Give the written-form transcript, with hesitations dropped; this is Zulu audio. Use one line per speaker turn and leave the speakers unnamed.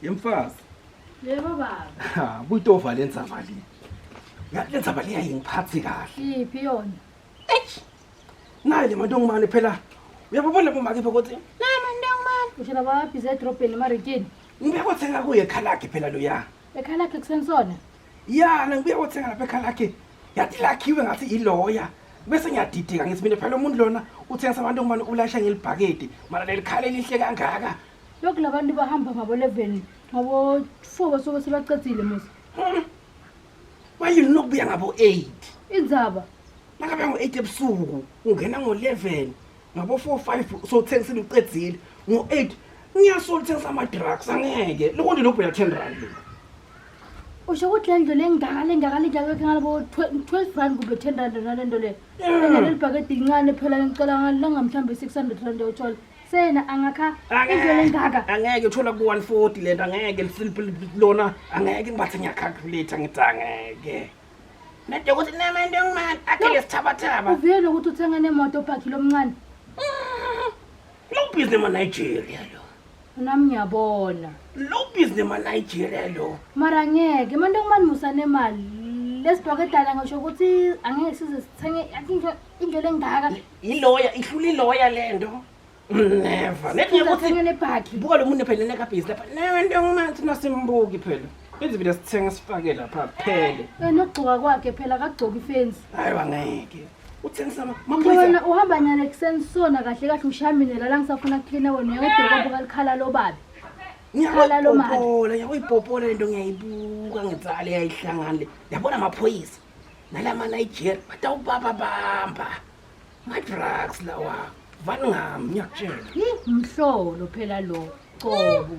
Yemfazi.
Yebo baba.
Ha, buyitova lendzaba le. Ngathi lendzaba le ayingiphathi kahle.
Iphi yona?
Nayi le mantongomane phela. Uyababona bomake phakathi.
Mantongomane. Usho laba bhizi edrobheni eMarekeni.
Ngibuya kuthenga kuye ekhalakhe phela lo ya.
Ekhalakhe kusensona?
Ya, ngibuya kuthenga lapha ekhalakhe. Yathi lakhiwe ngathi iloya. Bese ngiyadidika ngithi mina phela umuntu lona uthengisa amantongomane ulayisha ngelibhakede. Mara lelikhale lihle kangaka.
Lokhu labantu bahamba ngabo 11 ngabo 4 basuke sebaqedile musa.
Bayini nokubuya ngabo 8.
Indzaba
Nakabe ngo8 ebusuku ungena ngo11 ngabo 4-5 so thengisile uqedzile ngo8 ngiyasoluthengisa ama drugs angeke lokonto lokubhela 10 rand lo.
usho ukuthi lendlu lengakale njalo ngalabo 12 rand kube 10 rand nalento le. Ngene libhakede incane phela ngicela ngalanga mhlambe 600 rand yothola. Sena angakha indlu lengaka.
Angeke uthola ku 140 lento angeke lona angeke ngibathe ngiyacalculate ngithi angeke. Nade ukuthi namantongomane akele sithabathaba.
Uvele ukuthi uthenga nemoto phakhi lomncane.
Lo business ma Nigeria lo.
Nami ngiyabona.
Lo business ma Nigeria lo.
Mara ngeke mantongomane musa nemali. Lesibhakedala ngisho ukuthi angeke size sithenge indlu lengaka.
Iloya ihlula iloya lento. Never. Nethi ukuthi
nebhakhi.
buka lo muntu phela nekabhizi lapha. Namantongomane thina simbuki phela. Benze bila sithenga sifake lapha phele.
Nokugcoka kwakhe phela akagcoka ifensi.
Hayi angeke. Uthengisa
Wena
maphoyisa.
uhamba nyana ekusensona kahle kahle ushamine la ngisafuna clean wena uyaqoqa ngoba likhala lobabi.
Ngiyayipopola lento ngiyayibuka ngitsale yayihlangana le. Yabona amaphoyisa. Nalama Nigeria batawubaba bamba. Ma drugs lawa. Vani ngami ngiyakutshela.
Umhlolo phela lo. Qobo.